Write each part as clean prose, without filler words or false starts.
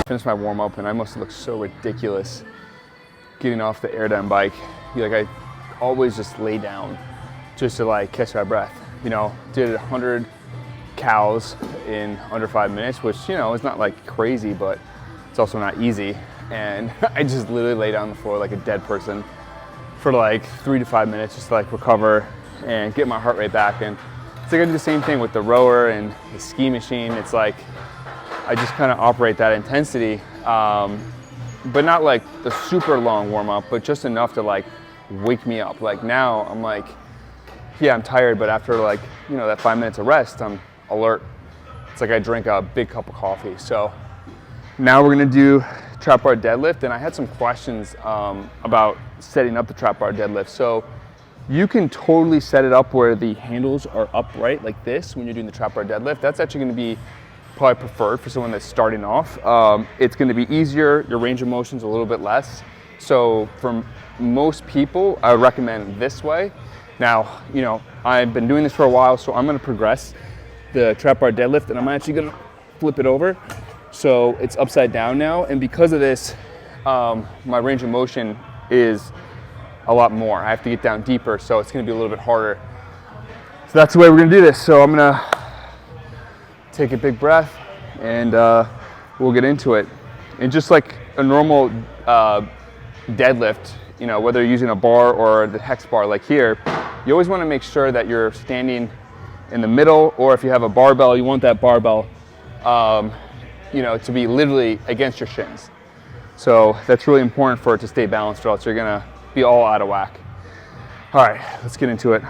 Finished my warm up and I must have looked so ridiculous getting off the airdyne bike. Like I always just lay down just to like catch my breath. You know, did 100 cows in under 5 minutes, which, you know, is not like crazy, but it's also not easy. And I just literally lay down on the floor like a dead person for like 3 to 5 minutes just to like recover and get my heart rate back. And it's like I do the same thing with the rower and the ski machine. It's like I just kind of operate that intensity, but not like the super long warm up, but just enough to like wake me up. Like now I'm like, yeah, I'm tired, but after like, you know, that 5 minutes of rest, I'm alert. It's like I drank a big cup of coffee. So now we're gonna do trap bar deadlift, and I had some questions about setting up the trap bar deadlift. So you can totally set it up where the handles are upright like this when you're doing the trap bar deadlift. That's actually gonna be probably preferred for someone that's starting off. It's gonna be easier, your range of motion's a little bit less. So for most people, I would recommend this way. Now, you know, I've been doing this for a while, so I'm gonna progress the trap bar deadlift, and I'm actually gonna flip it over. So it's upside down now, and because of this, my range of motion is a lot more. I have to get down deeper, so it's gonna be a little bit harder. So that's the way we're gonna do this. So I'm gonna take a big breath, and we'll get into it. And just like a normal deadlift, you know, whether you're using a bar or the hex bar like here, you always wanna make sure that you're standing in the middle, or if you have a barbell, you want that barbell you know, to be literally against your shins. So that's really important for it to stay balanced, or else you're gonna be all out of whack. All right, let's get into it.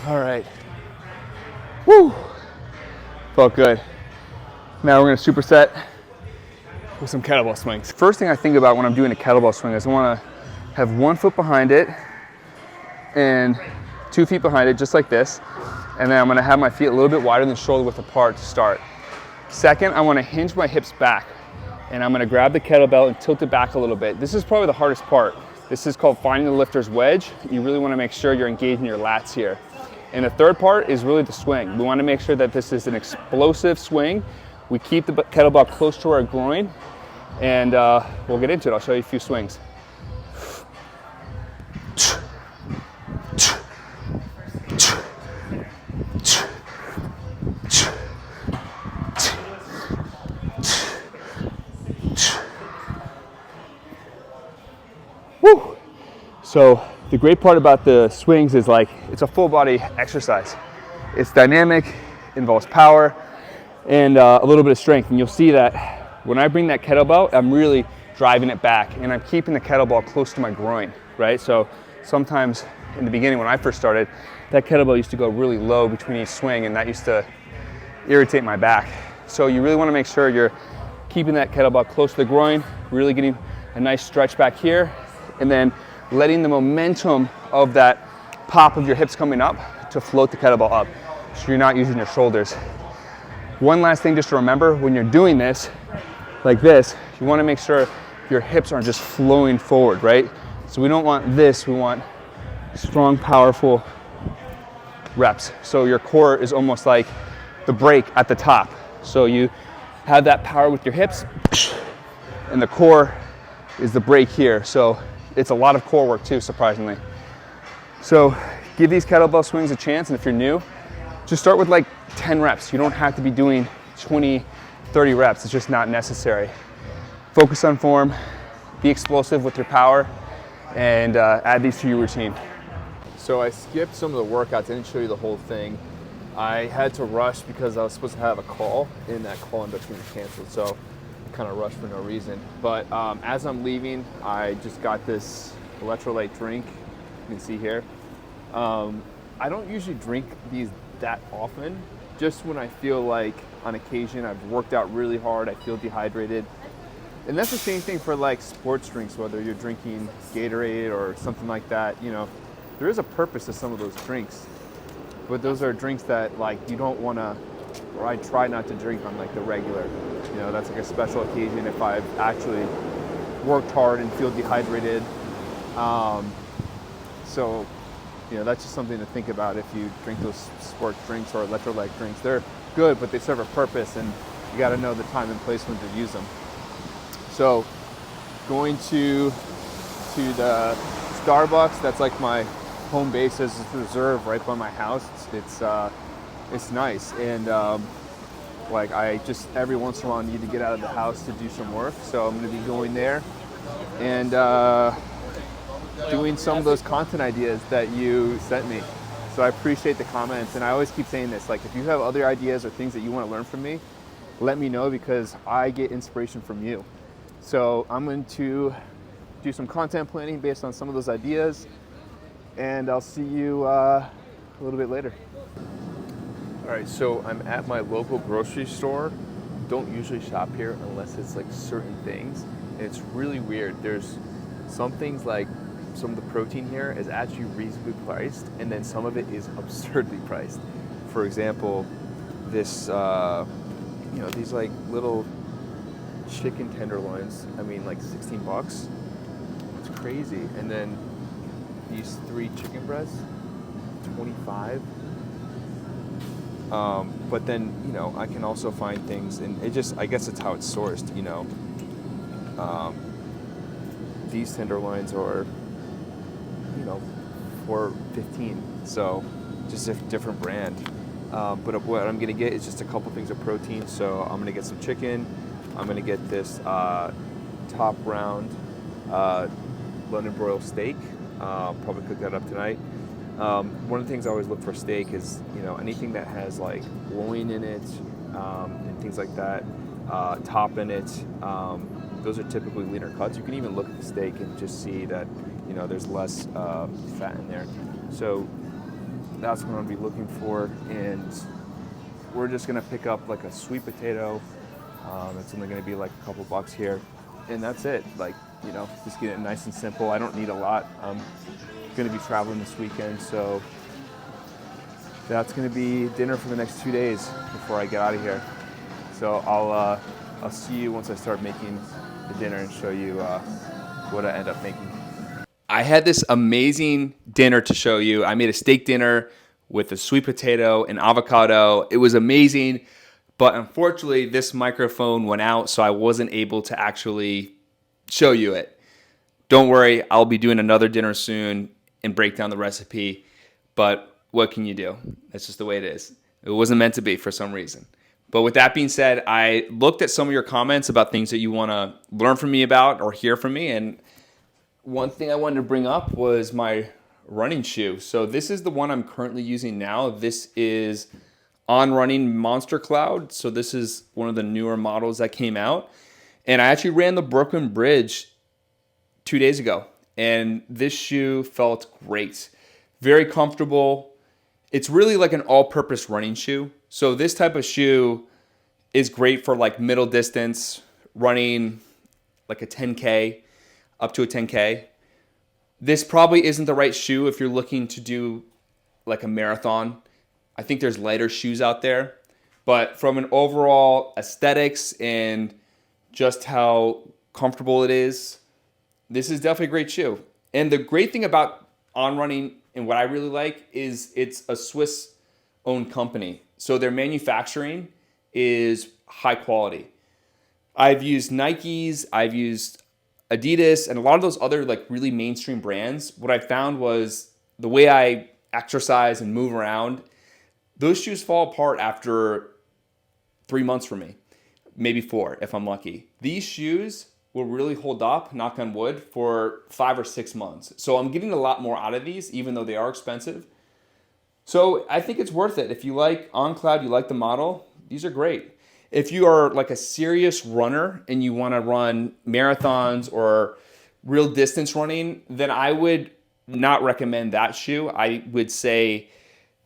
All right. Woo! Felt good. Now we're gonna superset with some kettlebell swings. First thing I think about when I'm doing a kettlebell swing is I wanna have 1 foot behind it and 2 feet behind it, just like this. And then I'm gonna have my feet a little bit wider than shoulder width apart to start. Second, I wanna hinge my hips back, and I'm gonna grab the kettlebell and tilt it back a little bit. This is probably the hardest part. This is called finding the lifter's wedge. You really wanna make sure you're engaging your lats here. And the third part is really the swing. We wanna make sure that this is an explosive swing. We keep the kettlebell close to our groin, and we'll get into it. I'll show you a few swings. Woo! So the great part about the swings is like it's a full body exercise. It's dynamic, involves power, and a little bit of strength. And you'll see that when I bring that kettlebell, I'm really driving it back, and I'm keeping the kettlebell close to my groin, right? So sometimes in the beginning when I first started, that kettlebell used to go really low between each swing, and that used to irritate my back. So you really wanna make sure you're keeping that kettlebell close to the groin, really getting a nice stretch back here, and then letting the momentum of that pop of your hips coming up to float the kettlebell up, so you're not using your shoulders. One last thing just to remember, when you're doing this, like this, you wanna make sure your hips aren't just flowing forward, right? So we don't want this, we want strong, powerful reps. So your core is almost like the brake at the top. So you have that power with your hips, and the core is the brake here. So it's a lot of core work too, surprisingly. So give these kettlebell swings a chance, and if you're new, just start with like 10 reps. You don't have to be doing 20, 30 reps. It's just not necessary. Focus on form, be explosive with your power, and add these to your routine. So I skipped some of the workouts. I didn't show you the whole thing. I had to rush because I was supposed to have a call, and that call in between was canceled. So kind of rushed for no reason. But as I'm leaving, I just got this electrolyte drink. You can see here. I don't usually drink these that often, just when I feel like on occasion I've worked out really hard, I feel dehydrated. And that's the same thing for like sports drinks, whether you're drinking Gatorade or something like that. You know, there is a purpose to some of those drinks. but those are drinks that like you don't want to, or I try not to drink on like the regular. You know, that's like a special occasion if I've actually worked hard and feel dehydrated. So, you know, that's just something to think about if you drink those sports drinks or electrolyte drinks. They're good, but they serve a purpose, and you got to know the time and place when to use them. So, going to the Starbucks, that's like my home base as a reserve right by my house. It's nice, and like I just every once in a while need to get out of the house to do some work, so I'm going to be going there and doing some of those content ideas that you sent me. So I appreciate the comments, and I always keep saying this, like if you have other ideas or things that you want to learn from me, let me know, because I get inspiration from you. So I'm going to do some content planning based on some of those ideas, and I'll see you a little bit later. All right, so I'm at my local grocery store. Don't usually shop here unless it's like certain things. And it's really weird. There's some things like some of the protein here is actually reasonably priced, and then some of it is absurdly priced. For example, this, you know, these like little chicken tenderloins, I mean like 16 bucks. It's crazy. And then these 3 chicken breasts, 25. But then, you know, I can also find things, and it just, I guess it's how it's sourced, you know. These tenderloins are, you know, $4.15, so just a different brand. But what I'm gonna get is just a couple things of protein. So I'm gonna get some chicken. I'm gonna get this top round London broil steak. Probably cook that up tonight. One of the things I always look for steak is, you know, anything that has like loin in it and things like that, top in it. Those are typically leaner cuts. You can even look at the steak and just see that, you know, there's less fat in there. So that's what I'm gonna be looking for. And we're just gonna pick up like a sweet potato. It's only gonna be like a couple bucks here. And that's it. Like, you know, just get it nice and simple. I don't need a lot. I'm gonna be traveling this weekend, so that's gonna be dinner for the next 2 days before I get out of here. So I'll see you once I start making the dinner and show you what I end up making. I had this amazing dinner to show you. I made a steak dinner with a sweet potato and avocado. It was amazing, but unfortunately this microphone went out, so I wasn't able to actually show you it. Don't worry, I'll be doing another dinner soon and break down the recipe, but what can you do? That's just the way it is. It wasn't meant to be for some reason. But with that being said, I looked at some of your comments about things that you want to learn from me about or hear from me, and one thing I wanted to bring up was my running shoe. So this is the one I'm currently using now. This is On Running Monster Cloud. So this is one of the newer models that came out. And I actually ran the Brooklyn Bridge 2 days ago, and this shoe felt great. Very comfortable. It's really like an all-purpose running shoe. So this type of shoe is great for like middle distance running, like a 10K, up to a 10K. This probably isn't the right shoe if you're looking to do like a marathon. I think there's lighter shoes out there, but from an overall aesthetics and just how comfortable it is, this is definitely a great shoe. And the great thing about On Running and what I really like is it's a Swiss-owned company. So their manufacturing is high quality. I've used Nikes, I've used Adidas, and a lot of those other like really mainstream brands. What I found was the way I exercise and move around, those shoes fall apart after 3 months for me, maybe 4 if I'm lucky. These shoes will really hold up, knock on wood, for 5 or 6 months. So I'm getting a lot more out of these, even though they are expensive. So I think it's worth it. If you like On Cloud, you like the model, these are great. If you are like a serious runner and you want to run marathons or real distance running, then I would not recommend that shoe. I would say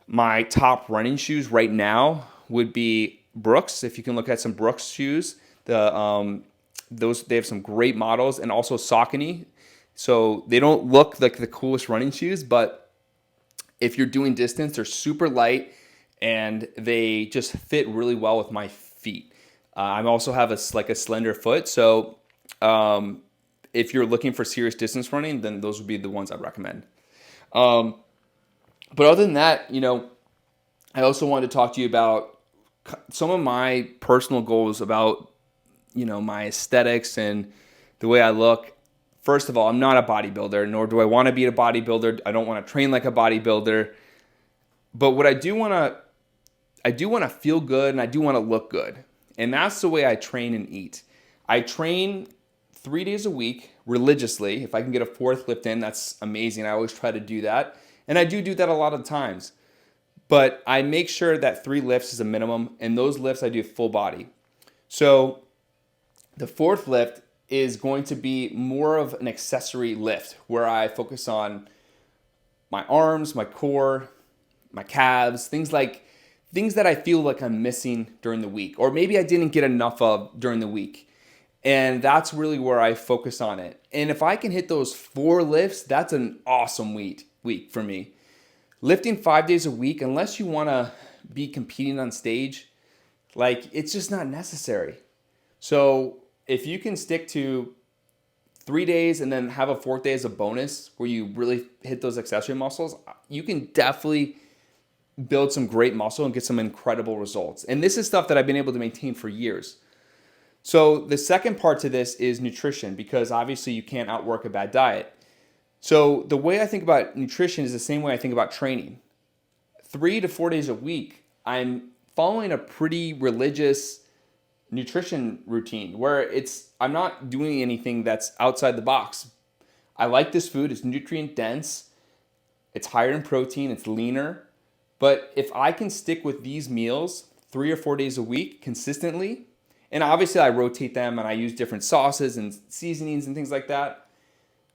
my top running shoes right now would be Brooks. If you can look at some Brooks shoes, those they have some great models, and also Saucony. So they don't look like the coolest running shoes, but If you're doing distance, they're super light and they just fit really well with my feet. I also have a slender foot, so if you're looking for serious distance running, then those would be the ones I'd recommend. But other than that, I also wanted to talk to you about some of my personal goals about, my aesthetics and the way I look. First of all, I'm not a bodybuilder, nor do I want to be a bodybuilder. I don't want to train like a bodybuilder. But what I do want to feel good and I do want to look good. And that's the way I train and eat. I train 3 days a week religiously. If I can get a fourth lift in, that's amazing. I always try to do that. And I do that a lot of times. But I make sure that 3 lifts is a minimum. And those lifts I do full body. So the fourth lift is going to be more of an accessory lift where I focus on my arms, my core, my calves, things that I feel like I'm missing during the week, or maybe I didn't get enough of during the week. And that's really where I focus on it. And if I can hit those 4 lifts, that's an awesome week for me. Lifting 5 days a week, unless you want to be competing on stage, it's just not necessary. So if you can stick to 3 days and then have a 4th day as a bonus where you really hit those accessory muscles, you can definitely build some great muscle and get some incredible results. And this is stuff that I've been able to maintain for years. So the second part to this is nutrition, because obviously you can't outwork a bad diet. So the way I think about nutrition is the same way I think about training. 3 to 4 days a week, I'm following a pretty religious nutrition routine where I'm not doing anything that's outside the box. I like this food. It's nutrient dense. It's higher in protein. It's leaner. But if I can stick with these meals 3 or 4 days a week consistently, and obviously I rotate them and I use different sauces and seasonings and things like that,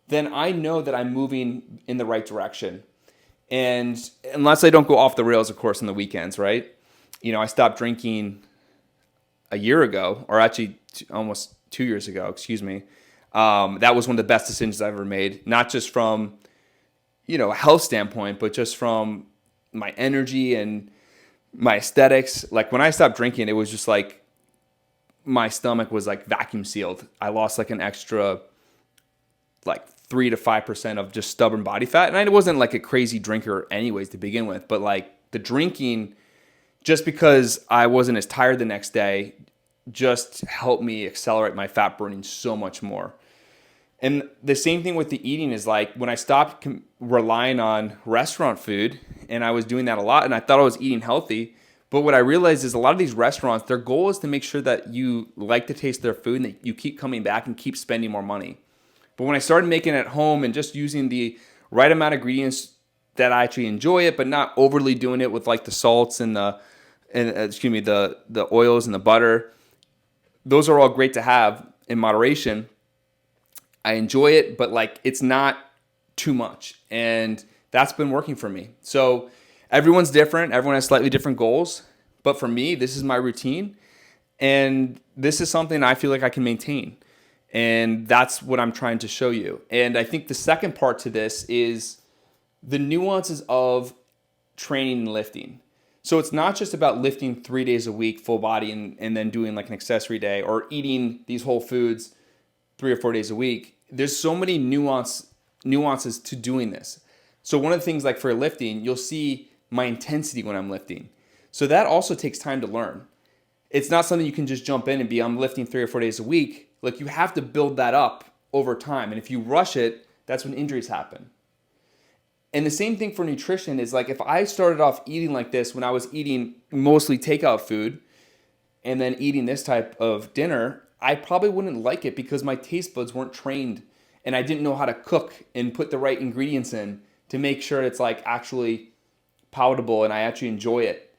then I know that I'm moving in the right direction. And unless I don't go off the rails, of course, on the weekends, right? I stopped drinking a year ago, or actually almost 2 years ago, excuse me. That was one of the best decisions I've ever made, not just from, a health standpoint, but just from my energy and my aesthetics. Like when I stopped drinking, it was just like my stomach was like vacuum sealed. I lost like an extra 3 to 5% of just stubborn body fat. And I wasn't like a crazy drinker anyways to begin with, but like the drinking, just because I wasn't as tired the next day, just helped me accelerate my fat burning so much more. And the same thing with the eating is like when I stopped relying on restaurant food, and I was doing that a lot, and I thought I was eating healthy. But what I realized is a lot of these restaurants, their goal is to make sure that you like the taste of their food and that you keep coming back and keep spending more money. But when I started making it at home and just using the right amount of ingredients that I actually enjoy it, but not overly doing it with like the salts and the oils and the butter, those are all great to have in moderation. I enjoy it, but it's not too much. And that's been working for me. So everyone's different. Everyone has slightly different goals. But for me, this is my routine. And this is something I feel like I can maintain. And that's what I'm trying to show you. And I think the second part to this is the nuances of training and lifting. So it's not just about lifting 3 days a week, full body, and then doing like an accessory day, or eating these whole foods 3 or 4 days a week. There's so many nuances to doing this. So one of the things like for lifting, you'll see my intensity when I'm lifting. So that also takes time to learn. It's not something you can just jump in and I'm lifting 3 or 4 days a week. Like you have to build that up over time. And if you rush it, that's when injuries happen. And the same thing for nutrition is like if I started off eating like this when I was eating mostly takeout food and then eating this type of dinner, I probably wouldn't like it because my taste buds weren't trained and I didn't know how to cook and put the right ingredients in to make sure it's like actually palatable and I actually enjoy it.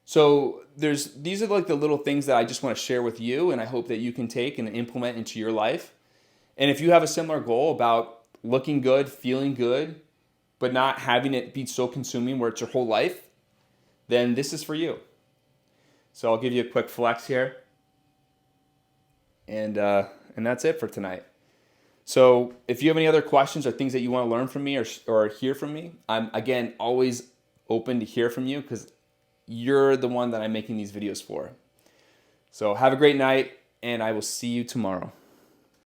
So these are like the little things that I just want to share with you, and I hope that you can take and implement into your life. And if you have a similar goal about looking good, feeling good, but not having it be so consuming where it's your whole life, then this is for you. So I'll give you a quick flex here. And that's it for tonight. So if you have any other questions or things that you want to learn from me or hear from me, I'm, again, always open to hear from you because you're the one that I'm making these videos for. So have a great night, and I will see you tomorrow.